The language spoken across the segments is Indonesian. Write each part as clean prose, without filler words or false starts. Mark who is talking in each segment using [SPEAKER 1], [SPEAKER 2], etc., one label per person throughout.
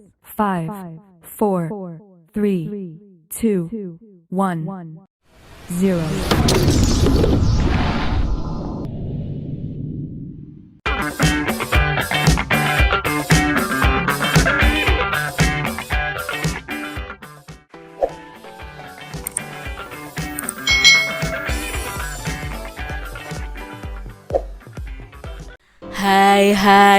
[SPEAKER 1] 5, 4, 3, 2, 1, 0.
[SPEAKER 2] Hai,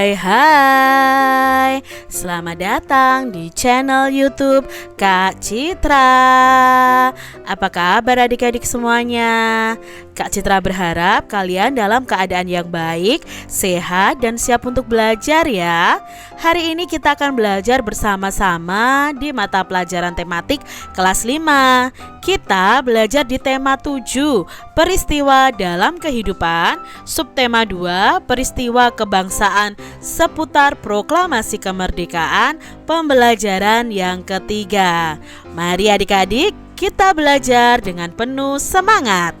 [SPEAKER 2] selamat datang di channel YouTube Kak Citra. Apa kabar adik-adik semuanya? Kak Citra berharap kalian dalam keadaan yang baik, sehat, dan siap untuk belajar ya. Hari ini kita akan belajar bersama-sama di mata pelajaran tematik kelas 5. Kita belajar di tema 7, peristiwa dalam kehidupan, subtema 2, peristiwa kebangsaan seputar proklamasi kemerdekaan, pembelajaran yang ketiga. Mari adik-adik, kita belajar dengan penuh semangat.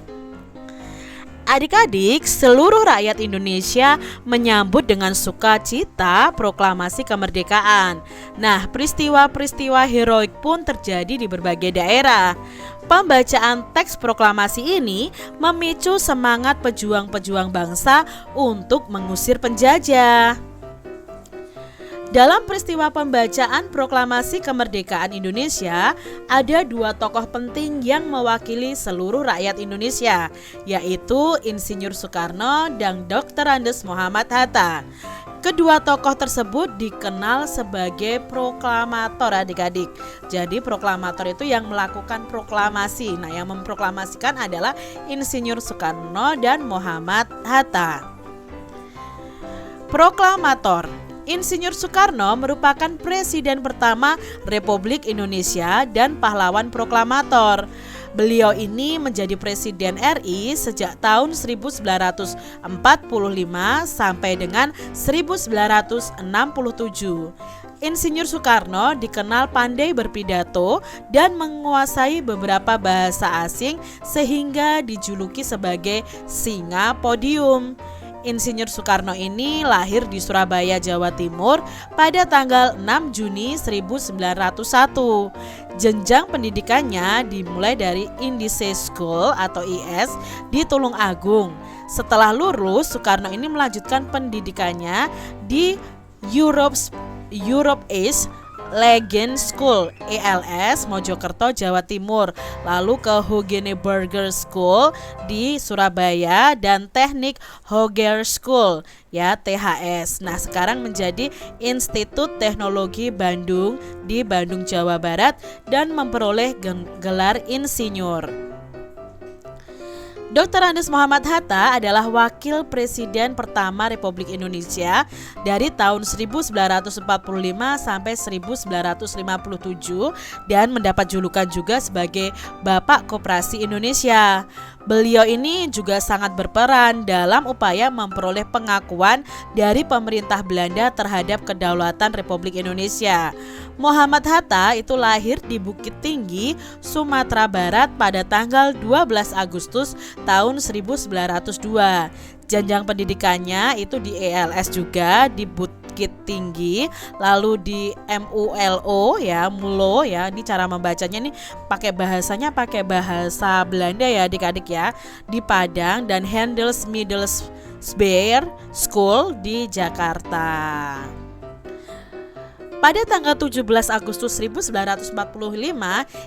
[SPEAKER 2] Adik-adik, seluruh rakyat Indonesia menyambut dengan sukacita proklamasi kemerdekaan. Nah, peristiwa-peristiwa heroik pun terjadi di berbagai daerah. Pembacaan teks proklamasi ini memicu semangat pejuang-pejuang bangsa untuk mengusir penjajah. Dalam peristiwa pembacaan proklamasi kemerdekaan Indonesia, ada dua tokoh penting yang mewakili seluruh rakyat Indonesia, yaitu Insinyur Soekarno dan Dr. Andes Muhammad Hatta. Kedua tokoh tersebut dikenal sebagai proklamator adik-adik. Jadi proklamator itu yang melakukan proklamasi. Nah, yang memproklamasikan adalah Insinyur Soekarno dan Muhammad Hatta. Proklamator. Insinyur Soekarno merupakan presiden pertama Republik Indonesia dan pahlawan proklamator. Beliau ini menjadi presiden RI sejak tahun 1945 sampai dengan 1967. Insinyur Soekarno dikenal pandai berpidato dan menguasai beberapa bahasa asing sehingga dijuluki sebagai singa podium. Insinyur Soekarno ini lahir di Surabaya, Jawa Timur pada tanggal 6 Juni 1901. Jenjang pendidikannya dimulai dari Indice School atau IS di Tulung Agung. Setelah lulus, Soekarno ini melanjutkan pendidikannya di Europe East Legend School ELS Mojokerto, Jawa Timur, lalu ke Hogeneberger School di Surabaya dan Teknik Hoger School ya THS. Nah, sekarang menjadi Institut Teknologi Bandung di Bandung, Jawa Barat dan memperoleh gelar insinyur. Dr. Andes Muhammad Hatta adalah wakil presiden pertama Republik Indonesia dari tahun 1945 sampai 1957 dan mendapat julukan juga sebagai Bapak Koperasi Indonesia. Beliau ini juga sangat berperan dalam upaya memperoleh pengakuan dari pemerintah Belanda terhadap kedaulatan Republik Indonesia. Muhammad Hatta itu lahir di Bukit Tinggi, Sumatera Barat pada tanggal 12 Agustus tahun 1902. Jenjang pendidikannya itu di ELS juga di Bukit Tinggi, lalu di MULO ya, MULO ya. Ini cara membacanya nih pakai bahasa Belanda ya adik-adik ya, di Padang dan Hendels Middelsbeer School di Jakarta. Pada tanggal 17 Agustus 1945,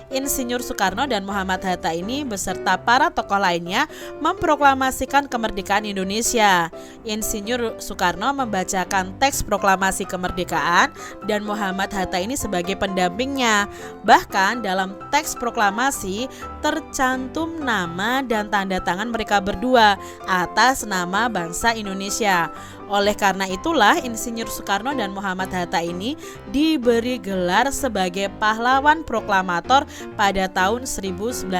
[SPEAKER 2] Insinyur Soekarno dan Muhammad Hatta ini beserta para tokoh lainnya memproklamasikan kemerdekaan Indonesia. Insinyur Soekarno membacakan teks proklamasi kemerdekaan dan Muhammad Hatta ini sebagai pendampingnya. Bahkan dalam teks proklamasi tercantum nama dan tanda tangan mereka berdua atas nama bangsa Indonesia. Oleh karena itulah Insinyur Soekarno dan Muhammad Hatta ini diberi gelar sebagai pahlawan proklamator pada tahun 1986.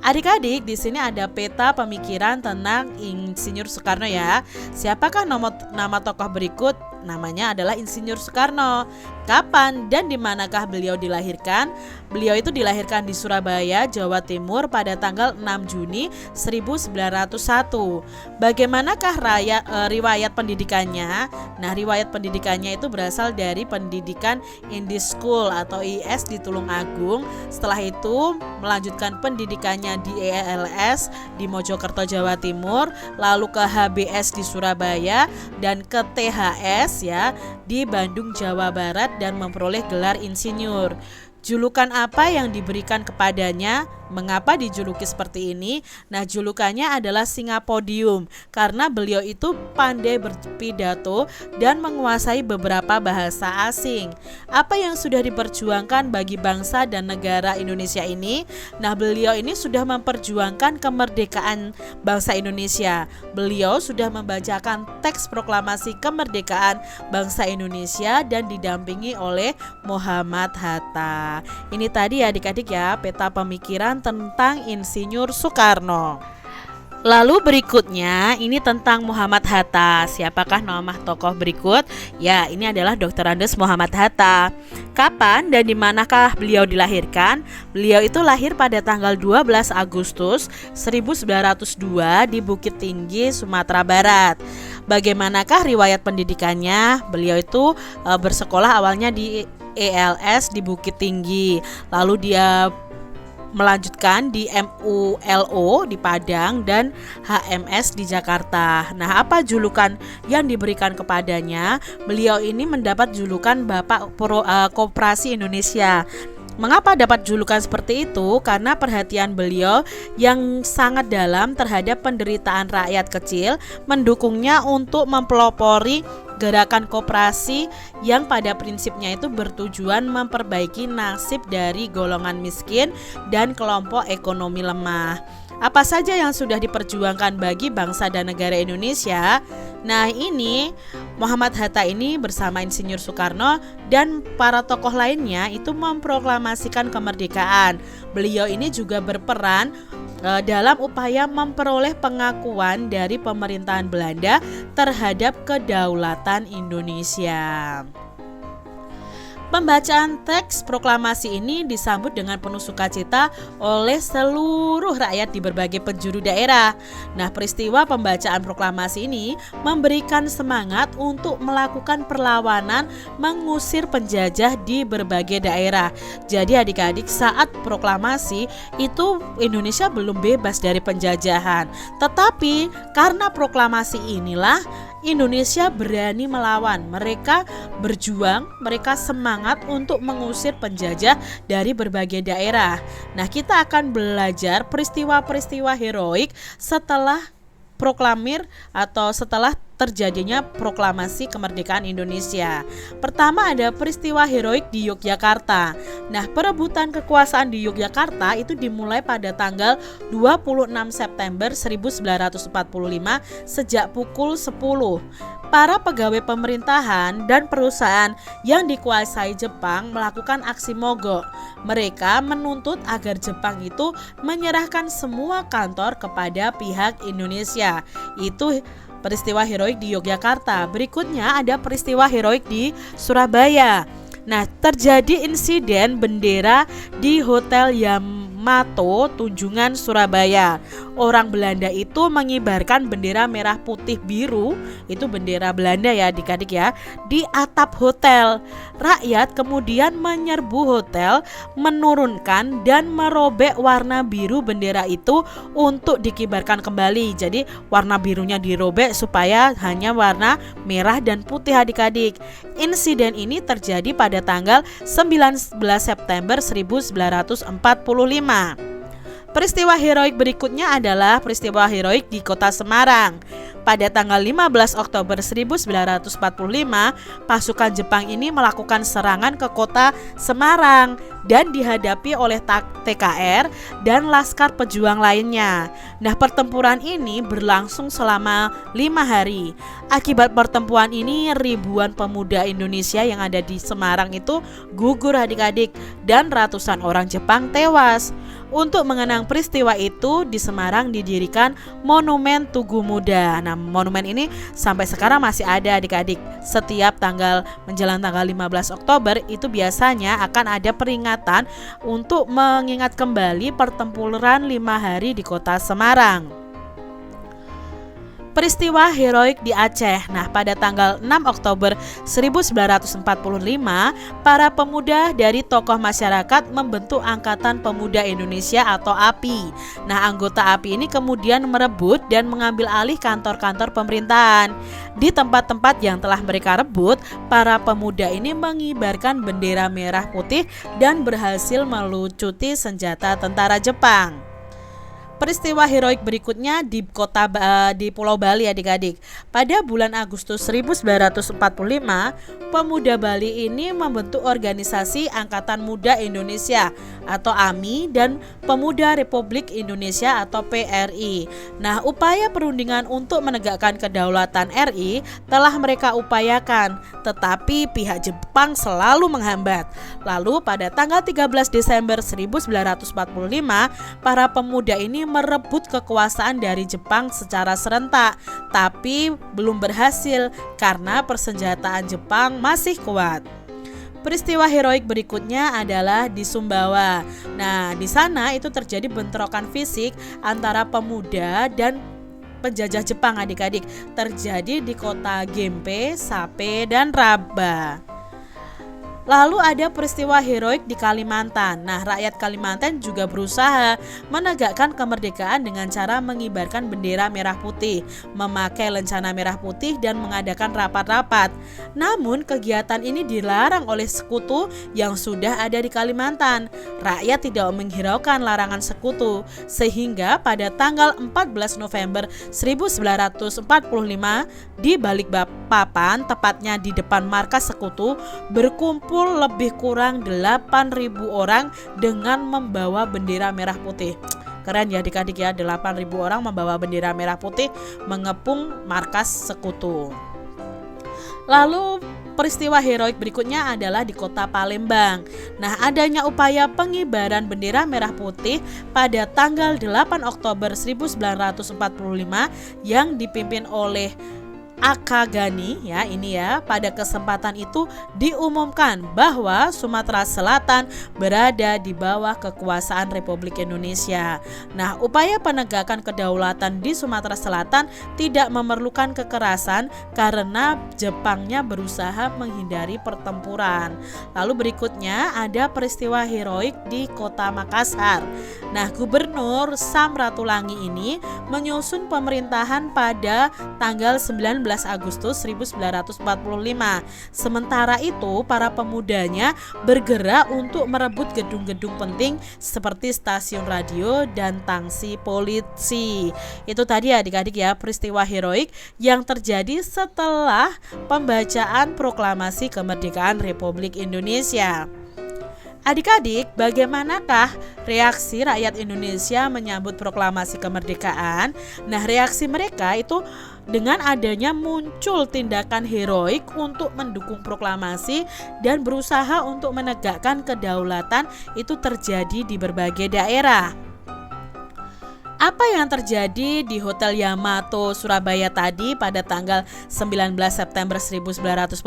[SPEAKER 2] Adik-adik, di sini ada peta pemikiran tentang Insinyur Soekarno ya. Siapakah nama tokoh berikut namanya adalah Insinyur Soekarno. Kapan dan di manakah beliau dilahirkan? Beliau itu dilahirkan di Surabaya, Jawa Timur pada tanggal 6 Juni 1901. Bagaimanakah riwayat pendidikannya? Nah, riwayat pendidikannya itu berasal dari pendidikan Indie School atau IS di Tulungagung. Setelah itu melanjutkan pendidikannya di ELS di Mojokerto, Jawa Timur, lalu ke HBS di Surabaya dan ke THS ya di Bandung, Jawa Barat dan memperoleh gelar insinyur. Julukan apa yang diberikan kepadanya? Mengapa dijuluki seperti ini? Nah, julukannya adalah Singapodium karena beliau itu pandai berpidato dan menguasai beberapa bahasa asing. Apa yang sudah diperjuangkan bagi bangsa dan negara Indonesia ini? Nah, beliau ini sudah memperjuangkan kemerdekaan bangsa Indonesia. Beliau sudah membacakan teks proklamasi kemerdekaan bangsa Indonesia dan didampingi oleh Muhammad Hatta. Ini tadi ya adik-adik ya peta pemikiran tentang Insinyur Soekarno. Lalu berikutnya ini tentang Muhammad Hatta. Siapakah nama tokoh berikut? Ya, ini adalah Dr. Andes Muhammad Hatta. Kapan dan di manakah beliau dilahirkan? Beliau itu lahir pada tanggal 12 Agustus 1902 di Bukit Tinggi, Sumatera Barat. Bagaimanakah riwayat pendidikannya? Beliau itu bersekolah awalnya di ELS di Bukit Tinggi. Lalu dia melanjutkan di MULO di Padang dan HMS di Jakarta. Nah, apa julukan yang diberikan kepadanya? Beliau ini mendapat julukan Bapak Koperasi Indonesia. Mengapa dapat julukan seperti itu? Karena perhatian beliau yang sangat dalam terhadap penderitaan rakyat kecil mendukungnya untuk mempelopori gerakan koperasi yang pada prinsipnya itu bertujuan memperbaiki nasib dari golongan miskin dan kelompok ekonomi lemah. Apa saja yang sudah diperjuangkan bagi bangsa dan negara Indonesia? Nah, ini Muhammad Hatta ini bersama Insinyur Soekarno dan para tokoh lainnya itu memproklamasikan kemerdekaan. Beliau ini juga berperan dalam upaya memperoleh pengakuan dari pemerintahan Belanda terhadap kedaulatan Indonesia. Pembacaan teks proklamasi ini disambut dengan penuh sukacita oleh seluruh rakyat di berbagai penjuru daerah. Nah, peristiwa pembacaan proklamasi ini memberikan semangat untuk melakukan perlawanan mengusir penjajah di berbagai daerah. Jadi adik-adik, saat proklamasi itu Indonesia belum bebas dari penjajahan. Tetapi karena proklamasi inilah Indonesia berani melawan. Mereka berjuang, mereka semangat untuk mengusir penjajah dari berbagai daerah. Nah, kita akan belajar peristiwa-peristiwa heroik setelah proklamir atau setelah terjadinya proklamasi kemerdekaan Indonesia. Pertama ada peristiwa heroik di Yogyakarta. Nah, perebutan kekuasaan di Yogyakarta itu dimulai pada tanggal 26 September 1945 sejak pukul 10. Para pegawai pemerintahan dan perusahaan yang dikuasai Jepang melakukan aksi mogok. Mereka menuntut agar Jepang itu menyerahkan semua kantor kepada pihak Indonesia. Itu peristiwa heroik di Yogyakarta. Berikutnya ada peristiwa heroik di Surabaya. Nah, terjadi insiden bendera di Hotel Yamato, Tunjungan, Surabaya. Orang Belanda itu mengibarkan bendera merah putih biru, itu bendera Belanda ya adik-adik ya, di atap hotel. Rakyat kemudian menyerbu hotel, menurunkan dan merobek warna biru bendera itu untuk dikibarkan kembali. Jadi warna birunya dirobek supaya hanya warna merah dan putih adik-adik. Insiden ini terjadi pada tanggal 19 September 1945. Peristiwa heroik berikutnya adalah peristiwa heroik di kota Semarang. Pada tanggal 15 Oktober 1945, pasukan Jepang ini melakukan serangan ke kota Semarang dan dihadapi oleh TKR dan Laskar Pejuang lainnya. Nah, pertempuran ini berlangsung selama 5 hari. Akibat pertempuran ini, ribuan pemuda Indonesia yang ada di Semarang itu gugur adik-adik dan ratusan orang Jepang tewas. Untuk mengenang peristiwa itu, di Semarang didirikan Monumen Tugu Muda. Nah, monumen ini sampai sekarang masih ada adik-adik. Setiap menjelang tanggal 15 Oktober itu biasanya akan ada peringatan untuk mengingat kembali pertempuran 5 hari di kota Semarang. Peristiwa heroik di Aceh. Nah, pada tanggal 6 Oktober 1945, para pemuda dari tokoh masyarakat membentuk Angkatan Pemuda Indonesia atau API. Nah, anggota API ini kemudian merebut dan mengambil alih kantor-kantor pemerintahan. Di tempat-tempat yang telah mereka rebut, para pemuda ini mengibarkan bendera merah putih dan berhasil melucuti senjata tentara Jepang. Peristiwa heroik berikutnya di Pulau Bali adik-adik. Pada bulan Agustus 1945, pemuda Bali ini membentuk organisasi Angkatan Muda Indonesia atau AMI dan Pemuda Republik Indonesia atau PRI. Nah, upaya perundingan untuk menegakkan kedaulatan RI telah mereka upayakan, tetapi pihak Jepang selalu menghambat. Lalu pada tanggal 13 Desember 1945, para pemuda ini merebut kekuasaan dari Jepang secara serentak, tapi belum berhasil karena persenjataan Jepang masih kuat. Peristiwa heroik berikutnya adalah di Sumbawa. Nah, di sana itu terjadi bentrokan fisik antara pemuda dan penjajah Jepang adik-adik. Terjadi di kota Gempe, Sape, dan Raba. Lalu ada peristiwa heroik di Kalimantan. Nah, rakyat Kalimantan juga berusaha menegakkan kemerdekaan dengan cara mengibarkan bendera merah putih, memakai lencana merah putih dan mengadakan rapat-rapat. Namun, kegiatan ini dilarang oleh sekutu yang sudah ada di Kalimantan. Rakyat tidak menghiraukan larangan sekutu, sehingga pada tanggal 14 November 1945 di Balikpapan, tepatnya di depan markas sekutu, berkumpul lebih kurang 8.000 orang dengan membawa bendera merah putih. Keren ya adik-adik ya, 8.000 orang membawa bendera merah putih mengepung markas sekutu. Lalu peristiwa heroik berikutnya adalah di kota Palembang. Nah, adanya upaya pengibaran bendera merah putih pada tanggal 8 Oktober 1945 yang dipimpin oleh Aka Gani ya, ini ya. Pada kesempatan itu diumumkan bahwa Sumatera Selatan berada di bawah kekuasaan Republik Indonesia. Nah, upaya penegakan kedaulatan di Sumatera Selatan tidak memerlukan kekerasan karena Jepangnya berusaha menghindari pertempuran. Lalu berikutnya ada peristiwa heroik di kota Makassar. Nah, Gubernur Sam Ratulangi ini menyusun pemerintahan pada tanggal 19 Agustus 1945. Sementara itu, para pemudanya bergerak untuk merebut gedung-gedung penting seperti stasiun radio dan tangsi polisi. Itu tadi adik-adik ya, peristiwa heroik yang terjadi setelah pembacaan proklamasi kemerdekaan Republik Indonesia. Adik-adik, bagaimanakah reaksi rakyat Indonesia menyambut proklamasi kemerdekaan? Nah, reaksi mereka itu dengan adanya muncul tindakan heroik untuk mendukung proklamasi dan berusaha untuk menegakkan kedaulatan itu terjadi di berbagai daerah. Apa yang terjadi di Hotel Yamato Surabaya tadi pada tanggal 19 September 1945?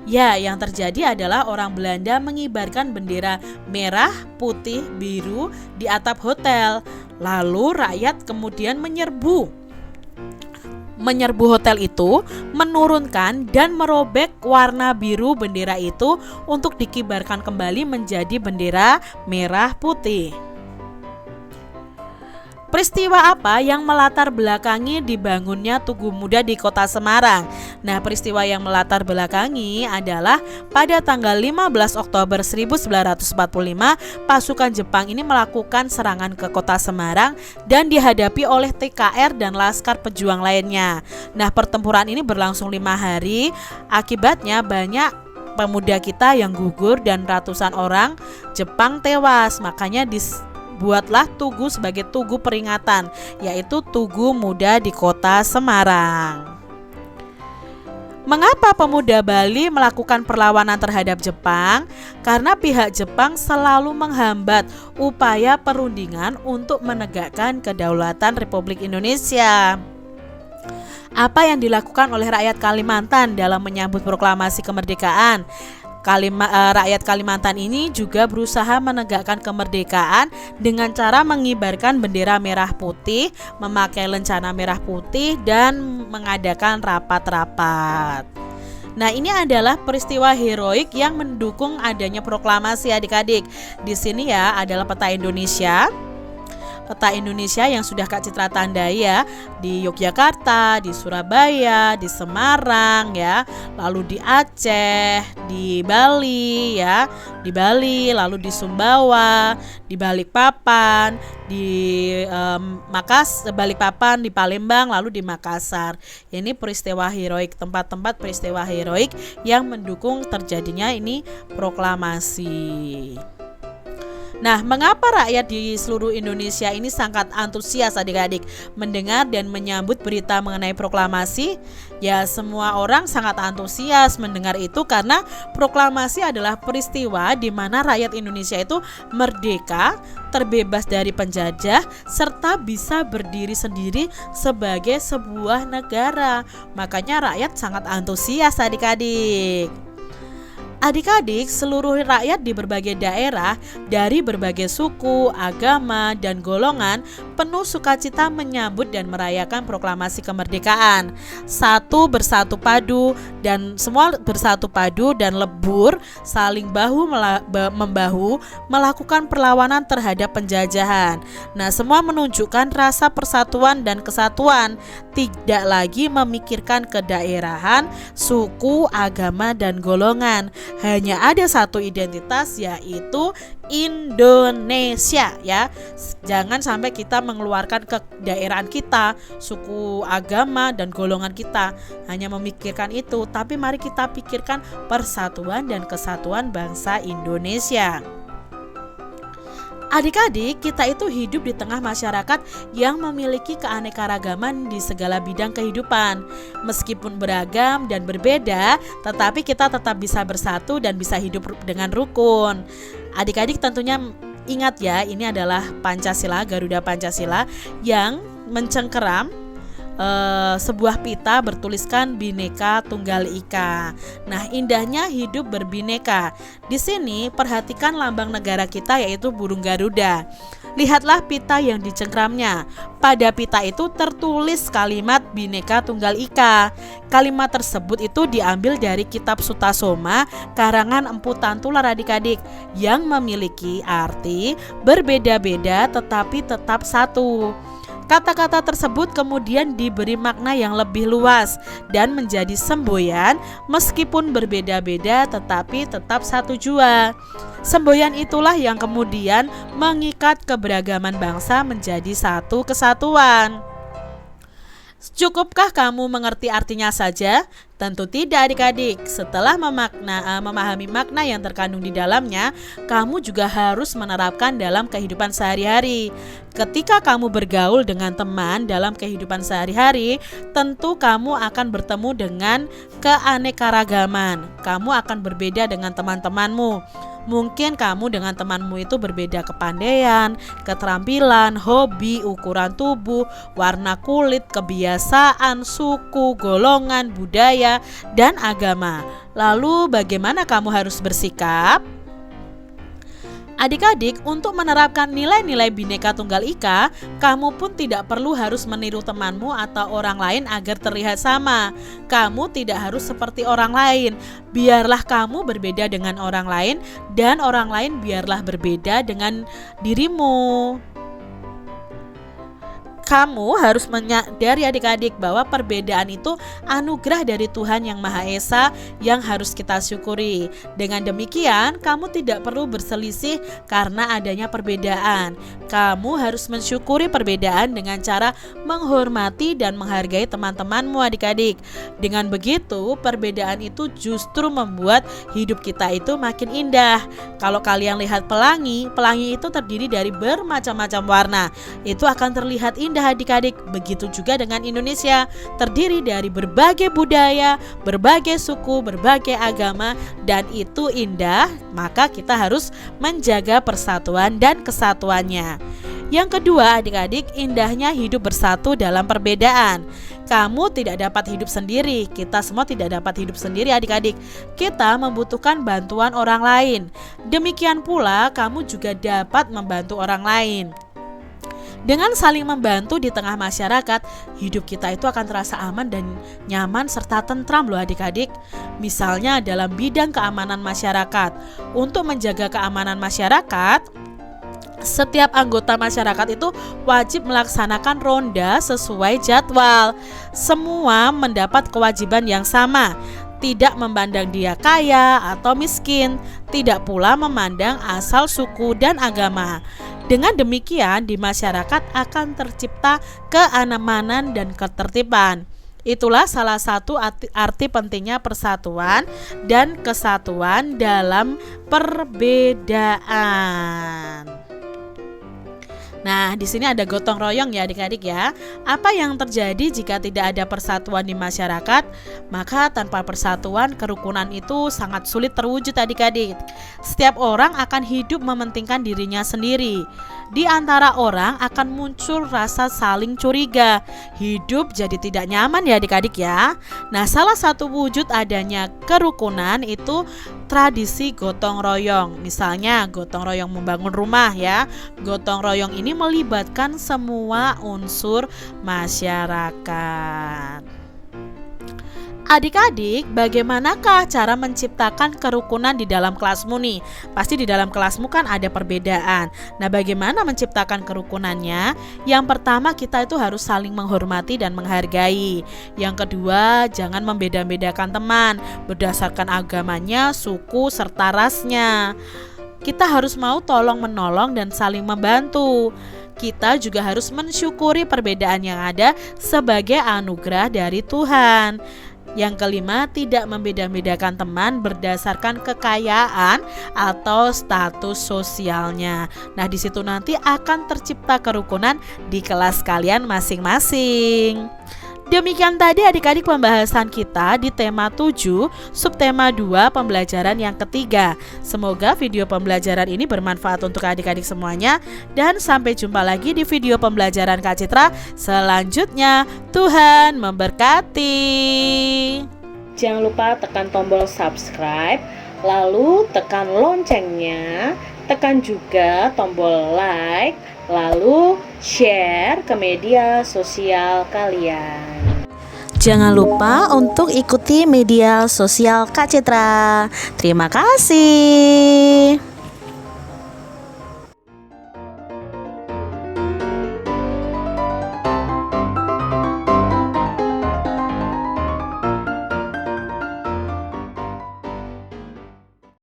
[SPEAKER 2] Ya, yang terjadi adalah orang Belanda mengibarkan bendera merah, putih, biru di atap hotel. Lalu rakyat kemudian menyerbu hotel itu, menurunkan dan merobek warna biru bendera itu untuk dikibarkan kembali menjadi bendera merah putih. Peristiwa apa yang melatar belakangi dibangunnya Tugu Muda di kota Semarang? Nah, peristiwa yang melatar belakangi adalah pada tanggal 15 Oktober 1945, pasukan Jepang ini melakukan serangan ke kota Semarang dan dihadapi oleh TKR dan Laskar Pejuang lainnya. Nah, pertempuran ini berlangsung 5 hari, akibatnya banyak pemuda kita yang gugur dan ratusan orang Jepang tewas. Makanya buatlah tugu sebagai tugu peringatan, yaitu Tugu Muda di kota Semarang. Mengapa pemuda Bali melakukan perlawanan terhadap Jepang? Karena pihak Jepang selalu menghambat upaya perundingan untuk menegakkan kedaulatan Republik Indonesia. Apa yang dilakukan oleh rakyat Kalimantan dalam menyambut proklamasi kemerdekaan? Rakyat Kalimantan ini juga berusaha menegakkan kemerdekaan dengan cara mengibarkan bendera merah putih, memakai lencana merah putih, dan mengadakan rapat-rapat. Nah, ini adalah peristiwa heroik yang mendukung adanya proklamasi adik-adik. Di sini ya adalah peta Indonesia. Peta Indonesia yang sudah Kak Citra tandai ya, di Yogyakarta, di Surabaya, di Semarang ya, lalu di Aceh, di Bali ya, di Bali, lalu di Sumbawa, di Balikpapan, di Balikpapan, di Palembang, lalu di Makassar. Ini peristiwa heroik, tempat-tempat peristiwa heroik yang mendukung terjadinya ini proklamasi. Nah, mengapa rakyat di seluruh Indonesia ini sangat antusias adik-adik mendengar dan menyambut berita mengenai proklamasi? Ya, semua orang sangat antusias mendengar itu karena proklamasi adalah peristiwa di mana rakyat Indonesia itu merdeka, terbebas dari penjajah, serta bisa berdiri sendiri sebagai sebuah negara. Makanya rakyat sangat antusias adik-adik. Adik-adik, seluruh rakyat di berbagai daerah dari berbagai suku, agama, dan golongan penuh sukacita menyambut dan merayakan proklamasi kemerdekaan. Semua bersatu padu dan lebur, saling bahu-membahu melakukan perlawanan terhadap penjajahan. Nah, semua menunjukkan rasa persatuan dan kesatuan, tidak lagi memikirkan kedaerahan, suku, agama, dan golongan. Hanya ada satu identitas, yaitu Indonesia ya. Jangan sampai kita mengeluarkan kedaerahan kita, suku, agama, dan golongan kita, hanya memikirkan itu, tapi mari kita pikirkan persatuan dan kesatuan bangsa Indonesia. Adik-adik, kita itu hidup di tengah masyarakat yang memiliki keanekaragaman di segala bidang kehidupan. Meskipun beragam dan berbeda, tetapi kita tetap bisa bersatu dan bisa hidup dengan rukun. Adik-adik tentunya ingat ya, ini adalah Pancasila, Garuda Pancasila yang mencengkeram sebuah pita bertuliskan Bhinneka Tunggal Ika. Nah, indahnya hidup berbineka. Di sini perhatikan lambang negara kita, yaitu burung Garuda. Lihatlah pita yang dicengkramnya. Pada pita itu tertulis kalimat Bhinneka Tunggal Ika. Kalimat tersebut itu diambil dari kitab Sutasoma karangan Empu Tantular adik-adik, yang memiliki arti berbeda-beda tetapi tetap satu. Kata-kata tersebut kemudian diberi makna yang lebih luas dan menjadi semboyan, meskipun berbeda-beda tetapi tetap satu jua. Semboyan itulah yang kemudian mengikat keberagaman bangsa menjadi satu kesatuan. Cukupkah kamu mengerti artinya saja? Tentu tidak adik-adik. Setelah memahami makna yang terkandung di dalamnya, kamu juga harus menerapkan dalam kehidupan sehari-hari. Ketika kamu bergaul dengan teman dalam kehidupan sehari-hari, tentu kamu akan bertemu dengan keanekaragaman. Kamu akan berbeda dengan teman-temanmu. Mungkin kamu dengan temanmu itu berbeda kepandaian, keterampilan, hobi, ukuran tubuh, warna kulit, kebiasaan, suku, golongan, budaya, dan agama. Lalu bagaimana kamu harus bersikap? Adik-adik, untuk menerapkan nilai-nilai Bhinneka Tunggal Ika, kamu pun tidak perlu harus meniru temanmu atau orang lain agar terlihat sama. Kamu tidak harus seperti orang lain. Biarlah kamu berbeda dengan orang lain, dan orang lain biarlah berbeda dengan dirimu. Kamu harus menyadari adik-adik bahwa perbedaan itu anugerah dari Tuhan Yang Maha Esa yang harus kita syukuri. Dengan demikian, kamu tidak perlu berselisih karena adanya perbedaan. Kamu harus mensyukuri perbedaan dengan cara menghormati dan menghargai teman-temanmu adik-adik. Dengan begitu, perbedaan itu justru membuat hidup kita itu makin indah. Kalau kalian lihat pelangi itu terdiri dari bermacam-macam warna. Itu akan terlihat indah adik-adik. Begitu juga dengan Indonesia, terdiri dari berbagai budaya, berbagai suku, berbagai agama, dan itu indah. Maka kita harus menjaga persatuan dan kesatuannya. Yang kedua, adik-adik, indahnya hidup bersatu dalam perbedaan. Kamu tidak dapat hidup sendiri, kita semua tidak dapat hidup sendiri adik-adik. Kita membutuhkan bantuan orang lain. Demikian pula kamu juga dapat membantu orang lain. Dengan saling membantu di tengah masyarakat, hidup kita itu akan terasa aman dan nyaman serta tentram loh adik-adik. Misalnya dalam bidang keamanan masyarakat. Untuk menjaga keamanan masyarakat, setiap anggota masyarakat itu wajib melaksanakan ronda sesuai jadwal. Semua mendapat kewajiban yang sama, tidak memandang dia kaya atau miskin, tidak pula memandang asal suku dan agama. Dengan demikian, di masyarakat akan tercipta keamanan dan ketertiban. Itulah salah satu arti pentingnya persatuan dan kesatuan dalam perbedaan. Nah, di sini ada gotong royong ya adik-adik ya. Apa yang terjadi jika tidak ada persatuan di masyarakat? Maka tanpa persatuan, kerukunan itu sangat sulit terwujud adik-adik. Setiap orang akan hidup mementingkan dirinya sendiri. Di antara orang akan muncul rasa saling curiga. Hidup jadi tidak nyaman ya adik-adik ya. Nah, salah satu wujud adanya kerukunan itu tradisi gotong royong. Misalnya gotong royong membangun rumah ya. Gotong royong ini melibatkan semua unsur masyarakat. Adik-adik, bagaimanakah cara menciptakan kerukunan di dalam kelasmu nih? Pasti di dalam kelasmu kan ada perbedaan. Nah, bagaimana menciptakan kerukunannya? Yang pertama, kita itu harus saling menghormati dan menghargai. Yang kedua, jangan membeda-bedakan teman berdasarkan agamanya, suku, serta rasnya. Kita harus mau tolong-menolong dan saling membantu. Kita juga harus mensyukuri perbedaan yang ada sebagai anugerah dari Tuhan. Yang kelima, tidak membeda-bedakan teman berdasarkan kekayaan atau status sosialnya. Nah, di situ nanti akan tercipta kerukunan di kelas kalian masing-masing. Demikian tadi adik-adik pembahasan kita di tema 7, subtema 2 pembelajaran yang ketiga. Semoga video pembelajaran ini bermanfaat untuk adik-adik semuanya. Dan sampai jumpa lagi di video pembelajaran Kak Citra selanjutnya. Tuhan memberkati.
[SPEAKER 3] Jangan lupa tekan tombol subscribe, lalu tekan loncengnya, tekan juga tombol like, lalu share ke media sosial kalian.
[SPEAKER 2] Jangan lupa untuk ikuti media sosial Kak Citra. Terima kasih.